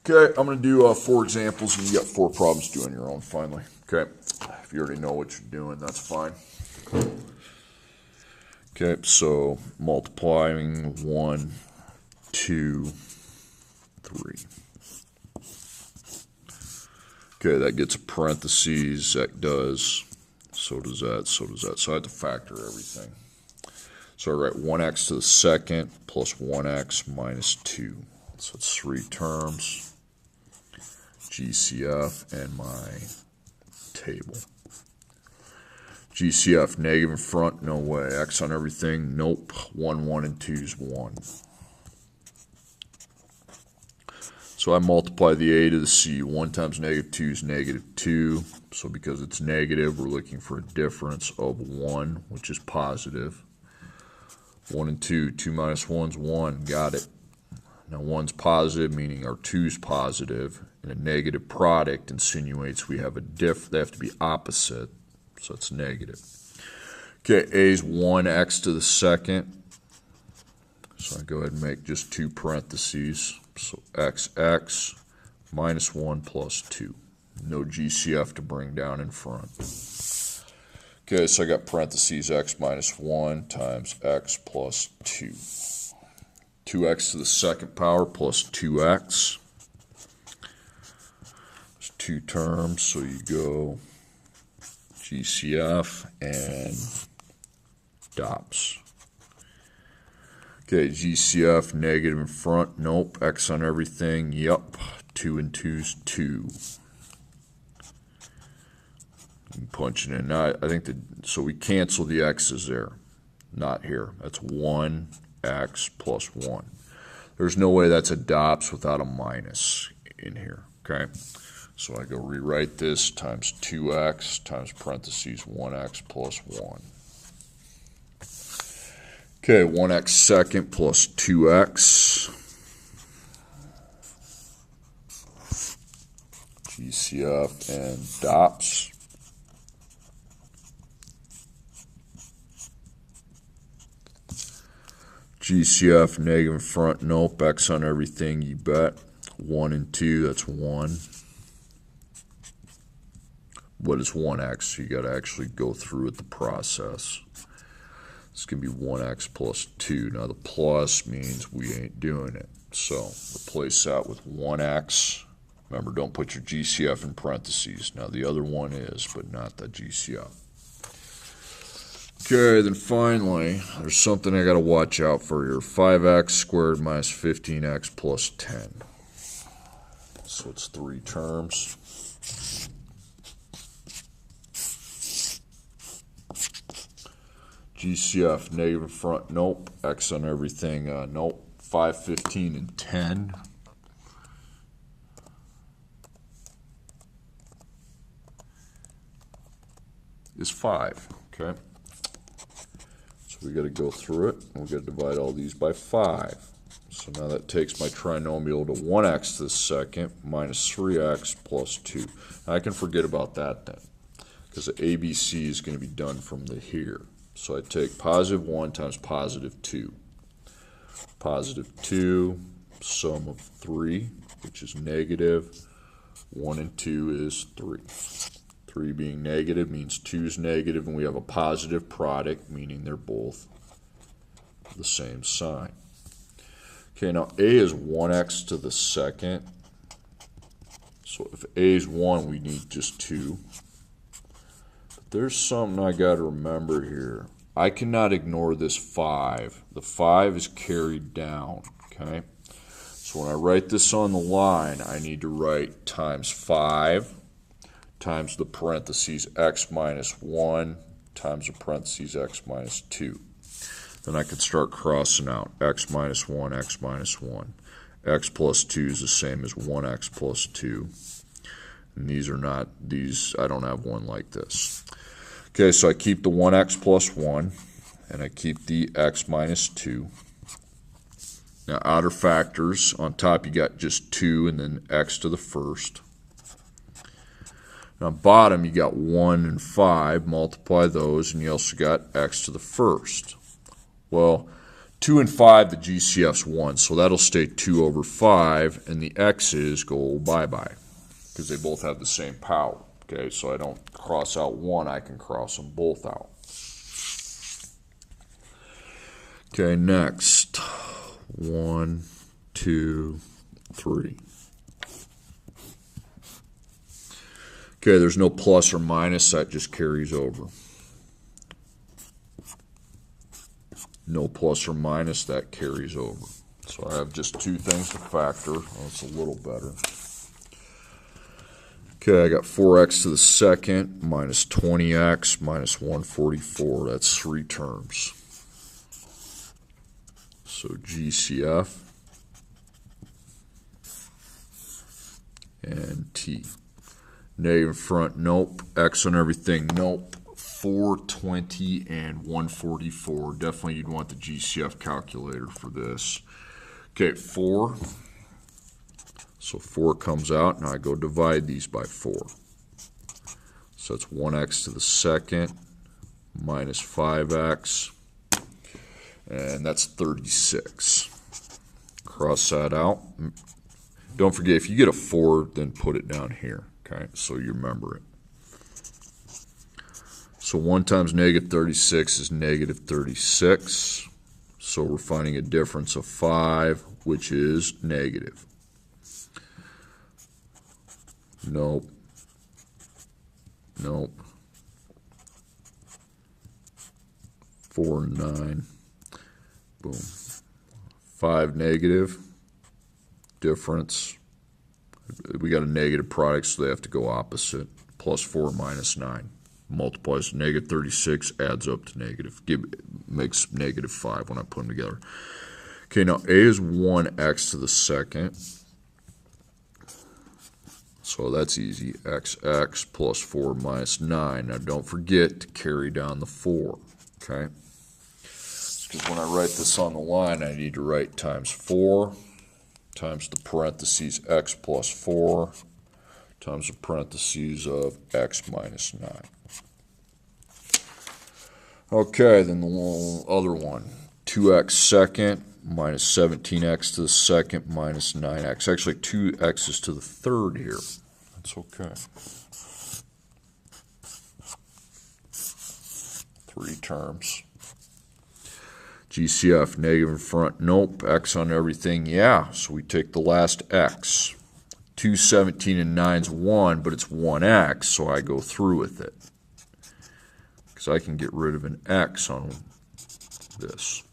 Okay, I'm going to do 4 examples, and you got 4 problems to do on your own finally. Okay, if you already know what you're doing, that's fine. Okay, so multiplying 1, 2, 3. Okay, that gets a parentheses, that does, so does that, so does that. So I have to factor everything. So I write 1x to the second plus 1x minus 2. So it's 3 terms, GCF, and my table. GCF, negative in front, no way. X on everything, nope. 1, 1, and 2 is 1. So I multiply the A to the C. 1 times negative 2 is negative 2. So because it's negative, we're looking for a difference of 1, which is positive. 1 and 2. 2 minus 1 is 1. Got it. Now 1's positive, meaning our 2's positive. And a negative product insinuates we have a diff. They have to be opposite. So it's negative. Okay, A is 1x to the second. So I go ahead and make just 2 parentheses. So xx minus 1 plus 2. No GCF to bring down in front. Okay, so I got parentheses x minus 1 times x plus 2. 2x to the second power plus 2x. There's 2 terms, so you go GCF and DOPS. Okay, GCF, negative in front, nope. X on everything, yep. 2 and 2's 2. I'm punching in. Now, I think so we cancel the x's there. Not here. That's 1x plus 1. There's no way that's a DOPS without a minus in here, okay? So I go rewrite this times 2x times parentheses 1x plus 1. Okay, 1x second plus 2x. GCF and DOPS. GCF, negative in front, nope. X on everything, you bet. 1 and 2, that's 1. What is 1x? You got to actually go through with the process. It's going to be 1x plus 2. Now the plus means we ain't doing it. So replace that with 1x. Remember, don't put your GCF in parentheses. Now the other one is, but not the GCF. Okay, then finally, there's something I got to watch out for here. 5x squared minus 15x plus 10. So it's 3 terms. GCF, negative in front, nope. X on everything, nope. 5, 15, and 10. Is 5, okay? So we got to go through it, and we got to divide all these by 5. So now that takes my trinomial to 1x to the second minus 3x plus 2. Now I can forget about that then, because the ABC is going to be done from the here. So I take positive 1 times positive 2. Positive 2, sum of 3, which is negative. 1 and 2 is 3. 3 being negative means 2 is negative, and we have a positive product, meaning they're both the same sign. Okay, now A is 1x to the second. So if A is 1, we need just 2. There's something I got to remember here. I cannot ignore this 5. The 5 is carried down, okay? So when I write this on the line, I need to write times 5 times the parentheses x minus 1 times the parentheses x minus 2. Then I can start crossing out x minus 1, x minus 1. X plus 2 is the same as 1x plus 2. And these are not, I don't have one like this. Okay, so I keep the 1x plus 1, and I keep the x minus 2. Now, outer factors, on top you got just 2 and then x to the first. Now, bottom you got 1 and 5, multiply those, and you also got x to the first. Well, 2 and 5, the GCF's 1, so that'll stay 2 over 5, and the x's go bye-bye, because they both have the same power. Okay, so I don't cross out one, I can cross them both out. Okay, next. 1, 2, 3. Okay, there's no plus or minus, that just carries over. No plus or minus, that carries over. So I have just two things to factor. Well, it's a little better. Okay, I got 4x to the second minus 20x minus 144. That's 3 terms. So GCF and T. Negative front, nope. X on everything, nope. 4, 20, and 144. Definitely you'd want the GCF calculator for this. Okay, 4. So 4 comes out, and I go divide these by 4. So that's 1x to the second minus 5x, and that's 36. Cross that out. Don't forget, if you get a 4, then put it down here, okay, so you remember it. So 1 times negative 36 is negative 36. So we're finding a difference of 5, which is negative. Nope. Nope. 4 and 9. Boom. 5 negative. Difference. We got a negative product, so they have to go opposite. Plus 4 minus 9. Multiplies to negative 36, adds up to negative. Makes negative 5 when I put them together. Okay, now A is 1x to the second. So that's easy. Xx plus 4 minus 9. Now don't forget to carry down the 4. Okay? Because when I write this on the line, I need to write times 4 times the parentheses x plus 4 times the parentheses of x minus 9. Okay, then the other one. 2x second minus 17x to the second minus 9x. Actually, 2x's to the third here. That's okay. 3 terms. GCF, negative in front, nope. X on everything, yeah. So we take the last x. 2, 17, and 9's 1, but it's 1x, so I go through with it. Because I can get rid of an x on this.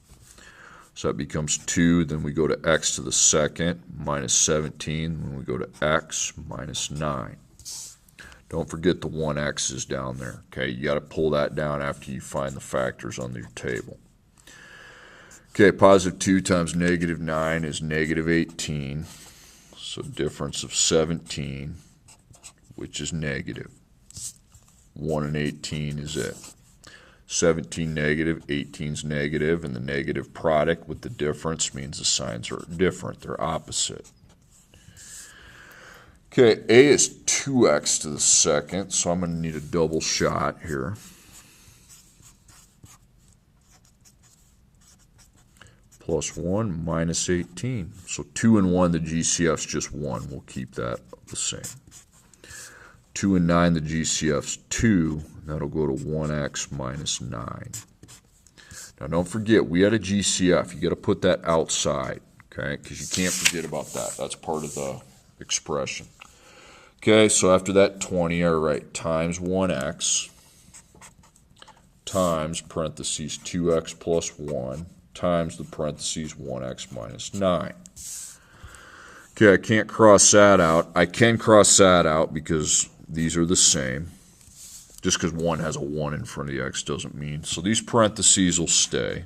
So that becomes 2, then we go to x to the second, minus 17, then we go to x, minus 9. Don't forget the 1x is down there. Okay, you got to pull that down after you find the factors on your table. Okay, positive 2 times negative 9 is negative 18. So difference of 17, which is negative. 1 and 18 is it. 17 negative, 18's negative, and the negative product with the difference means the signs are different. They're opposite. Okay, A is 2x to the second, so I'm going to need a double shot here. Plus 1 minus 18. So 2 and 1, the GCF's just 1. We'll keep that the same. 2 and 9, the GCF's 2. That'll go to 1x minus 9. Now don't forget, we had a GCF. You got to put that outside, okay? Because you can't forget about that. That's part of the expression. Okay, so after that 20, I write times 1x times parentheses 2x plus 1 times the parentheses 1x minus 9. Okay, I can't cross that out. I can cross that out because these are the same. Just because 1 has a 1 in front of the x doesn't mean. So these parentheses will stay.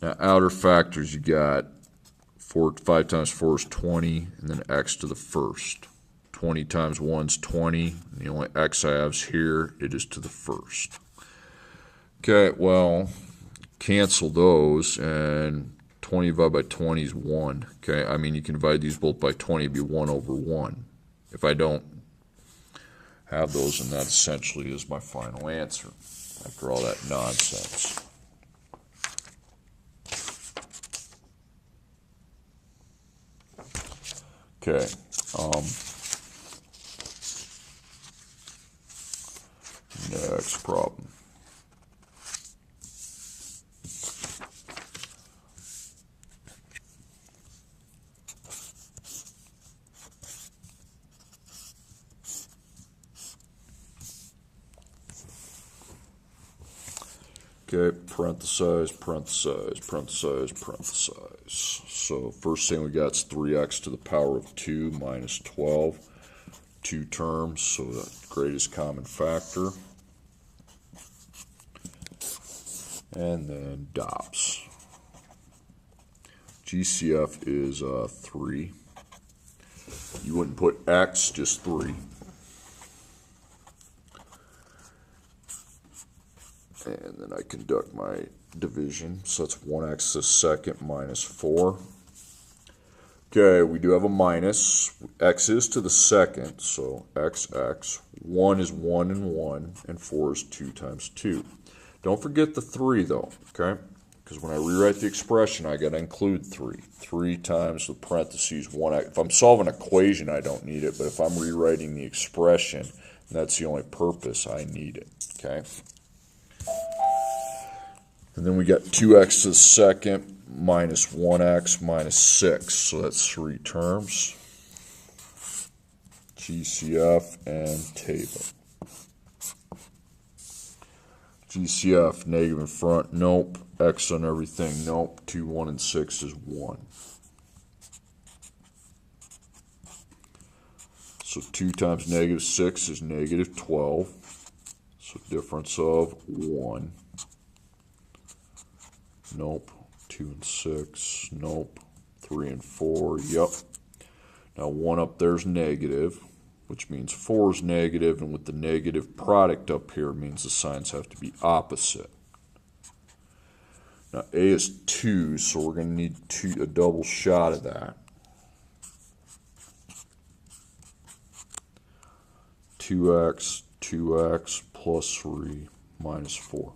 Now outer factors, you got 5 times 4 is 20, and then x to the first. 20 times 1 is 20, and the only x I have is here. It is to the first. Okay, well, cancel those, and 20 divided by 20 is 1. Okay, I mean, you can divide these both by 20, it'd be 1 over 1. If I don't have those, and that essentially is my final answer. after all that nonsense. Okay. Next problem. Okay, parenthesize, parenthesize, parenthesize, parenthesize. So first thing we got is 3x to the power of 2 minus 12. 2 terms, so the greatest common factor. And then DOPS. GCF is 3. You wouldn't put x, just 3. And then I conduct my division. So that's 1x to the second minus 4. Okay, we do have a minus. X is to the second, so x. 1 is 1 and 1, and 4 is 2 times 2. Don't forget the 3, though, okay? Because when I rewrite the expression, I got to include 3. 3 times the parentheses 1x. If I'm solving an equation, I don't need it, but if I'm rewriting the expression, that's the only purpose I need it, okay? And then we got 2x to the second minus 1x minus 6. So that's 3 terms. GCF and table. GCF, negative in front, nope. X on everything, nope. 2, 1, and 6 is 1. So 2 times negative 6 is negative 12. So difference of 1. Nope. 2 and 6. Nope. 3 and 4. Yep. Now 1 up there is negative, which means 4 is negative, and with the negative product up here means the signs have to be opposite. Now A is 2, so we're going to need a double shot of that. 2x plus 3 minus 4.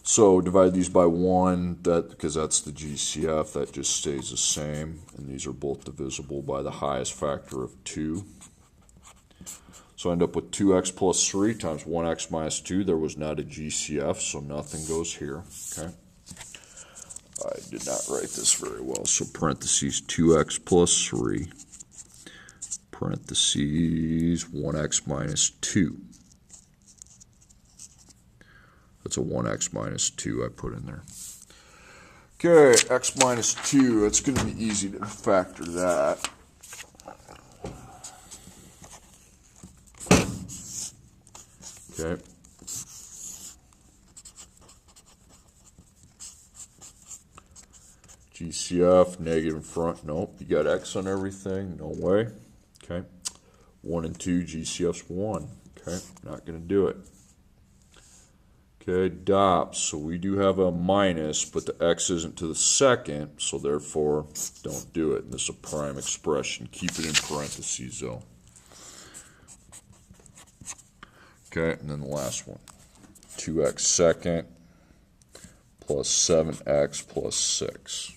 So divide these by 1, because that's the GCF, that just stays the same. And these are both divisible by the highest factor of 2. So I end up with 2x plus 3 times 1x minus 2. There was not a GCF, so nothing goes here. Okay. I did not write this very well. So parentheses 2x plus 3, parentheses 1x minus 2. That's a 1x minus 2 I put in there. Okay, x minus 2, it's going to be easy to factor that. Okay. GCF, negative in front, nope. You got x on everything, no way. Okay. 1 and 2, GCF's 1. Okay, not going to do it. Okay, DOPS, so we do have a minus, but the x isn't to the second, so therefore don't do it. And this is a prime expression. Keep it in parentheses, though. Okay, and then the last one. 2x second plus 7x plus 6.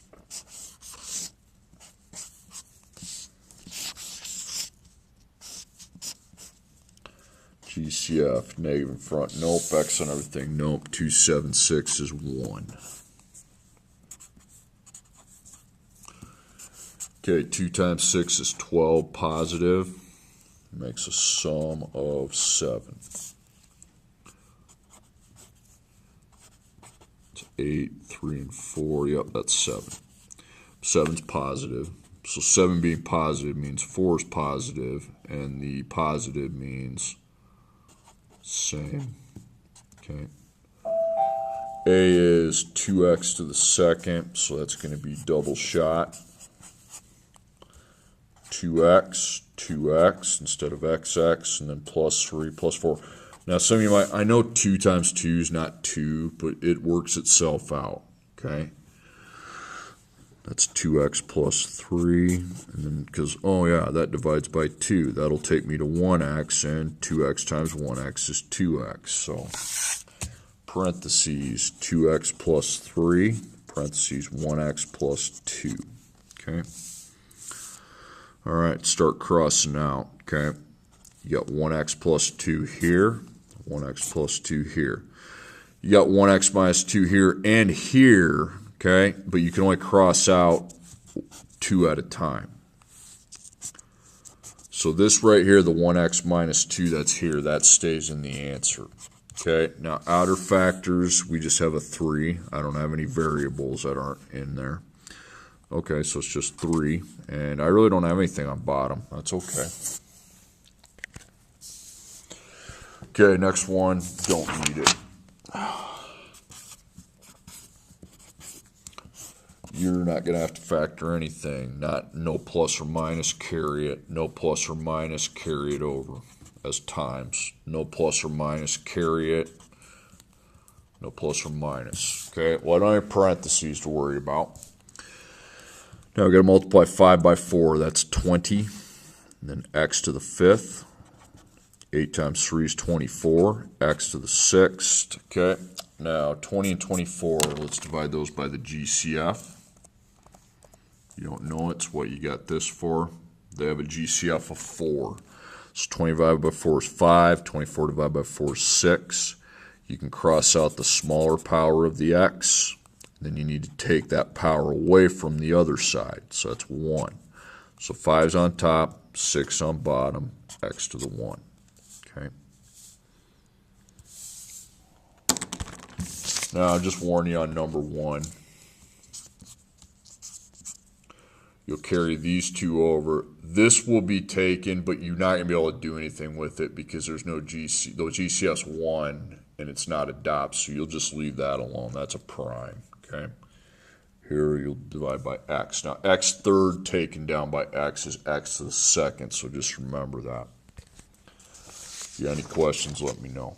GCF, negative in front, nope. X on everything, nope. 2, 7, 6 is 1. Okay, 2 times 6 is 12, positive. Makes a sum of 7. It's 8, 3, and 4. Yep, that's 7. 7's positive. So 7 being positive means 4 is positive, and the positive means same. Okay. A is 2x to the second, so that's going to be double shot. 2x, 2x instead of xx, and then plus 3, plus 4. Now some of you might, I know 2 times 2 is not 2, but it works itself out. Okay. That's 2x plus 3, and then because, oh yeah, that divides by 2. That'll take me to 1x, and 2x times 1x is 2x. So parentheses 2x plus 3, parentheses 1x plus 2. Okay. All right, start crossing out. Okay. You got 1x plus 2 here, 1x plus 2 here. You got 1x minus 2 here and here, okay? But you can only cross out 2 at a time. So this right here, the 1x minus 2 that's here, that stays in the answer. Okay, now outer factors, we just have a 3. I don't have any variables that aren't in there. Okay, so it's just 3. And I really don't have anything on bottom. That's okay. Okay, next one, don't need it. You're not going to have to factor anything. No plus or minus, carry it. No plus or minus, carry it over as times. No plus or minus, carry it. No plus or minus. Okay, well, I don't have parentheses to worry about. Now we've got to multiply 5 by 4. That's 20. And then x to the 5th. 8 times 3 is 24. X to the 6th. Okay, now 20 and 24, let's divide those by the GCF. You don't know it's what you got this for. They have a GCF of 4. So 20 divided by 4 is 5. 24 divided by 4 is 6. You can cross out the smaller power of the x. Then you need to take that power away from the other side. So that's 1. So 5 is on top, 6 on bottom, x to the 1. Okay. Now, I'll just warn you on number 1. You'll carry these 2 over. This will be taken, but you're not going to be able to do anything with it because there's no GC. The GCF's 1, and it's not a dot, so you'll just leave that alone. That's a prime. Okay. Here you'll divide by x. Now, x third taken down by x is x to the 2nd, so just remember that. If you have any questions, let me know.